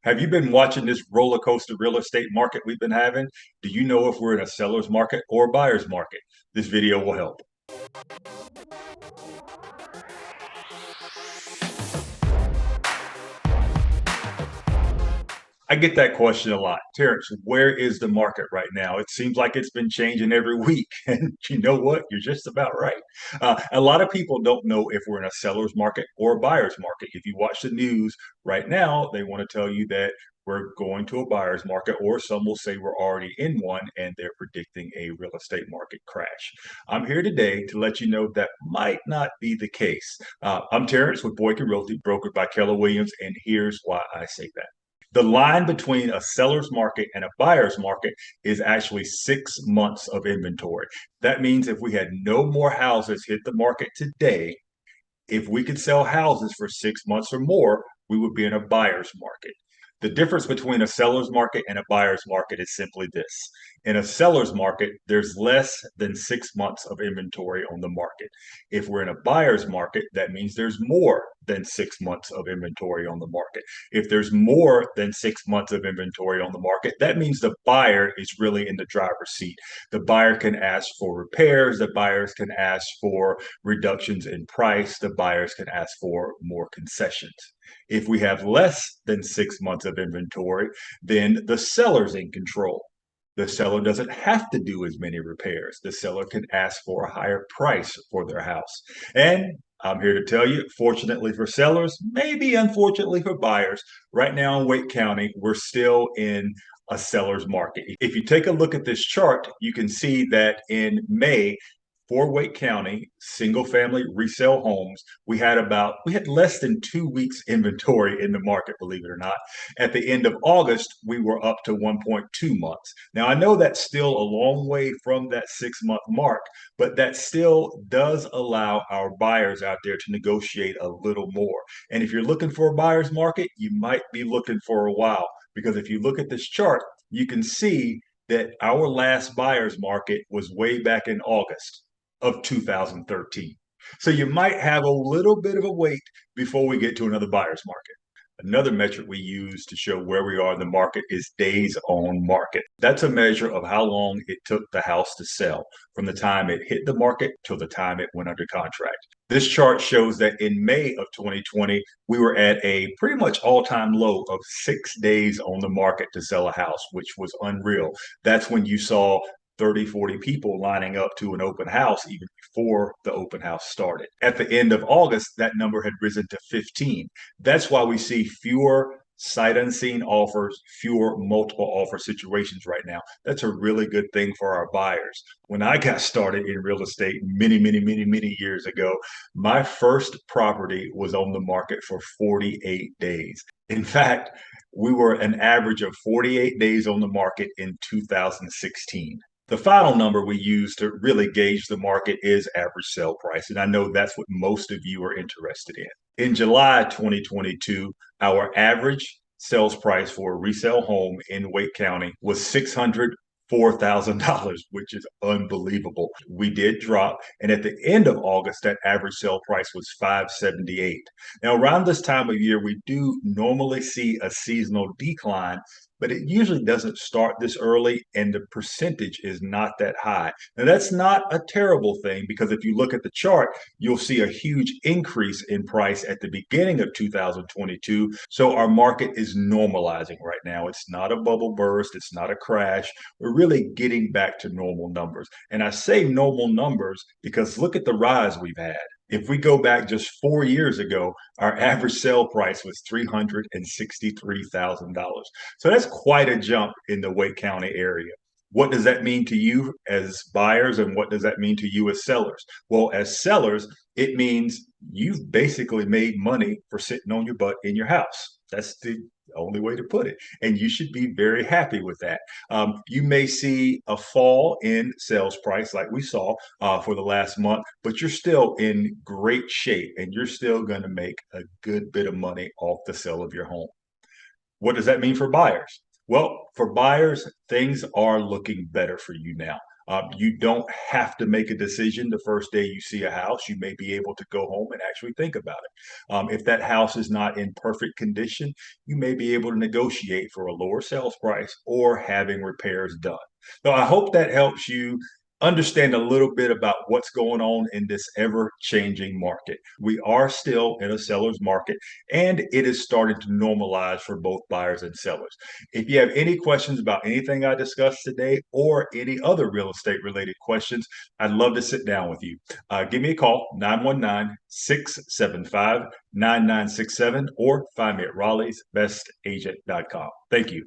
Have you been watching this roller coaster real estate market we've been having? Do you know if we're in a seller's market or a buyer's market? This video will help. I get that question a lot. Terrence, where is the market right now? It seems like it's been changing every week. And you know what? You're just about right. A lot of people don't know if we're in a seller's market or a buyer's market. If you watch the news right now, they want to tell you that we're going to a buyer's market, or some will say we're already in one and they're predicting a real estate market crash. I'm here today to let you know that might not be the case. I'm Terrence with Boykin Realty, brokered by Keller Williams, and here's why I say that. The line between a seller's market and a buyer's market is actually 6 months of inventory. That means if we had no more houses hit the market today, if we could sell houses for 6 months or more, we would be in a buyer's market. The difference between a seller's market and a buyer's market is simply this. In a seller's market, there's less than 6 months of inventory on the market. If we're in a buyer's market, that means there's more than 6 months of inventory on the market. If there's more than 6 months of inventory on the market, that means the buyer is really in the driver's seat. The buyer can ask for repairs, the buyers can ask for reductions in price, the buyers can ask for more concessions. If we have less than 6 months of inventory, then the seller's in control. The seller doesn't have to do as many repairs. The seller can ask for a higher price for their house. And I'm here to tell you, fortunately for sellers, maybe unfortunately for buyers, right now in Wake County, we're still in a seller's market. If you take a look at this chart, you can see that in May, for Wake County, single family resale homes, we had less than 2 weeks inventory in the market, believe it or not. At the end of August, we were up to 1.2 months. Now I know that's still a long way from that 6 month mark, but that still does allow our buyers out there to negotiate a little more. And if you're looking for a buyer's market, you might be looking for a while, because if you look at this chart, you can see that our last buyer's market was way back in August of 2013. So you might have a little bit of a wait before we get to another buyer's market. Another metric we use to show where we are in the market is days on market. That's a measure of how long it took the house to sell from the time it hit the market till the time it went under contract. This chart shows that in May of 2020, we were at a pretty much all-time low of 6 days on the market to sell a house, which was unreal. That's when you saw 30, 40 people lining up to an open house even before the open house started. At the end of August, that number had risen to 15. That's why we see fewer sight unseen offers, fewer multiple offer situations right now. That's a really good thing for our buyers. When I got started in real estate many years ago, my first property was on the market for 48 days. In fact, we were an average of 48 days on the market in 2016. The final number we use to really gauge the market is average sale price. And I know that's what most of you are interested in. In July 2022, our average sales price for a resale home in Wake County was $604,000, which is unbelievable. We did drop, and at the end of August, that average sale price was 578. Now, around this time of year, we do normally see a seasonal decline, but it usually doesn't start this early, and the percentage is not that high. Now, that's not a terrible thing, because if you look at the chart, you'll see a huge increase in price at the beginning of 2022. So our market is normalizing right now. It's not a bubble burst, it's not a crash. We're really getting back to normal numbers. And I say normal numbers because look at the rise we've had. If we go back just 4 years ago, our average sale price was $363,000. So that's quite a jump in the Wake County area. What does that mean to you as buyers, and what does that mean to you as sellers? Well, as sellers, it means you've basically made money for sitting on your butt in your house. That's the only way to put it. And you should be very happy with that. You may see a fall in sales price like we saw for the last month, but you're still in great shape and you're still going to make a good bit of money off the sale of your home. What does that mean for buyers? Well, for buyers, things are looking better for you now. You don't have to make a decision the first day you see a house. You may be able to go home and actually think about it. If that house is not in perfect condition, you may be able to negotiate for a lower sales price or having repairs done. So I hope that helps you understand a little bit about what's going on in this ever changing market. We are still in a seller's market, and it is starting to normalize for both buyers and sellers. If you have any questions about anything I discussed today or any other real estate related questions, I'd love to sit down with you. Give me a call, 919-675-9967, or find me at Raleigh'sBestAgent.com. Thank you.